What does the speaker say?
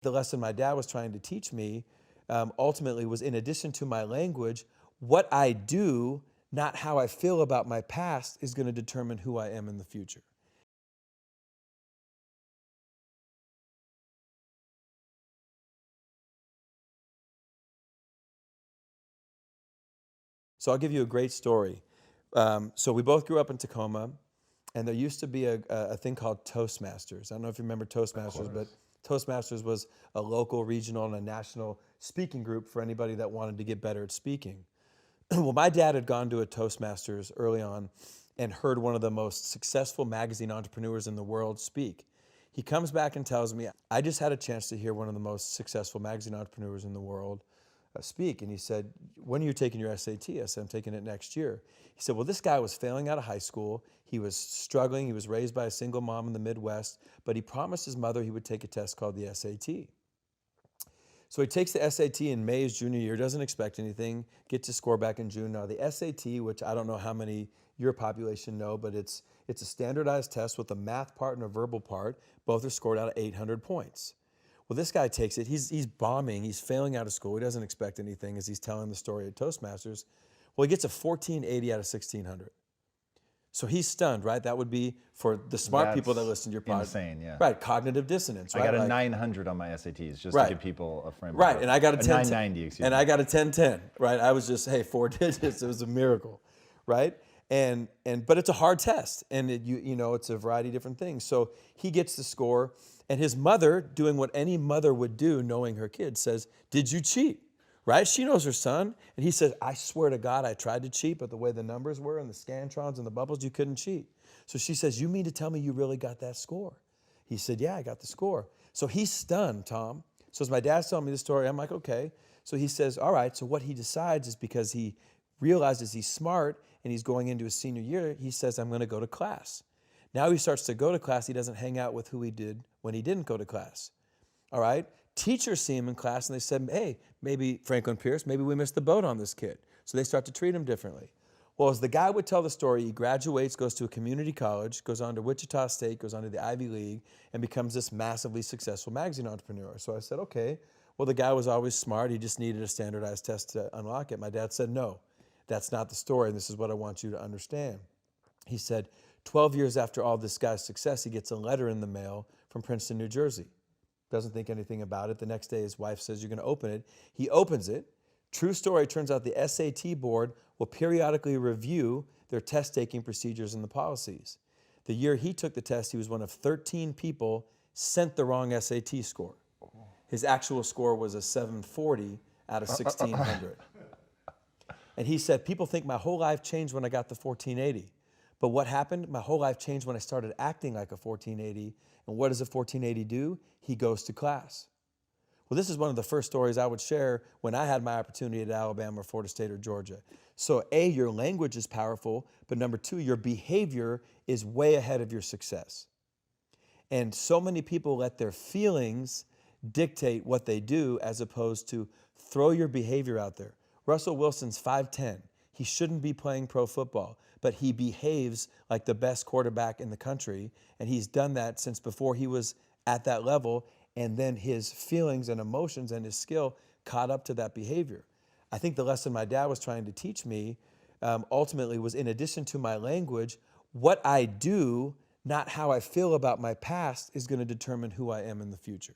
The lesson my dad was trying to teach me ultimately was, in addition to my language, what I do, not how I feel about my past, is going to determine who I am in the future. So I'll give you a great story. So we both grew up in Tacoma, and there used to be a thing called Toastmasters. I don't know if you remember Toastmasters, but Toastmasters was a local, regional, and a national speaking group for anybody that wanted to get better at speaking. Well, my dad had gone to a Toastmasters early on and heard one of the most successful magazine entrepreneurs in the world speak. He comes back and tells me, I just had a chance to hear one of the most successful magazine entrepreneurs in the world speak. And he said, when are you taking your SAT? I said, I'm taking it next year. He said, well, this guy was failing out of high school. He was struggling. He was raised by a single mom in the Midwest, but he promised his mother he would take a test called the SAT. So he takes the SAT in May, his junior year, doesn't expect anything, gets his score back in June. Now the SAT, which I don't know how many your population know, but it's a standardized test with a math part and a verbal part. Both are scored out of 800 points. Well, this guy takes it, he's bombing, he's failing out of school, he doesn't expect anything as he's telling the story at Toastmasters. Well, he gets a 1480 out of 1600. So he's stunned, right? That would be, for the smart people that listen to your podcast. Insane, yeah. Right, cognitive dissonance, right? I got a 900 on my SATs, just right. to give people a frame. Right, and I got a 990, excuse me. And I got a 1010, right? I was just, hey, 4 digits, it was a miracle, right? But it's a hard test, and you know, it's a variety of different things. So he gets the score, and his mother, doing what any mother would do, knowing her kid, says, did you cheat? Right? She knows her son. And he says, I swear to God, I tried to cheat, but the way the numbers were and the scantrons and the bubbles, you couldn't cheat. So she says, you mean to tell me you really got that score? He said, yeah, I got the score. So he's stunned, Tom. So as my dad's telling me the story, I'm like, okay. So he says, all right. So what he decides is, because he realizes he's smart and he's going into his senior year, he says, I'm going to go to class. Now he starts to go to class. He doesn't hang out with who he did when he didn't go to class. All right? Teachers see him in class and they said, hey, maybe Franklin Pierce, maybe we missed the boat on this kid. So they start to treat him differently. Well, as the guy would tell the story, he graduates, goes to a community college, goes on to Wichita State, goes on to the Ivy League, and becomes this massively successful magazine entrepreneur. So I said, okay, well, the guy was always smart. He just needed a standardized test to unlock it. My dad said, no, that's not the story, and this is what I want you to understand. He said, 12 years after all this guy's success, he gets a letter in the mail from Princeton, New Jersey. Doesn't think anything about it. The next day, his wife says, you're going to open it. He opens it. True story, turns out the SAT board will periodically review their test-taking procedures and the policies. The year he took the test, he was one of 13 people sent the wrong SAT score. His actual score was a 740 out of 1,600. And he said, people think my whole life changed when I got the 1480. But what happened? My whole life changed when I started acting like a 1480. And what does a 1480 do? He goes to class. Well, this is one of the first stories I would share when I had my opportunity at Alabama or Florida State or Georgia. So A, your language is powerful, but number two, your behavior is way ahead of your success. And so many people let their feelings dictate what they do, as opposed to throw your behavior out there. Russell Wilson's 5'10". He shouldn't be playing pro football, but he behaves like the best quarterback in the country, and he's done that since before he was at that level, and then his feelings and emotions and his skill caught up to that behavior. I think the lesson my dad was trying to teach me ultimately was, in addition to my language, what I do, not how I feel about my past, is going to determine who I am in the future.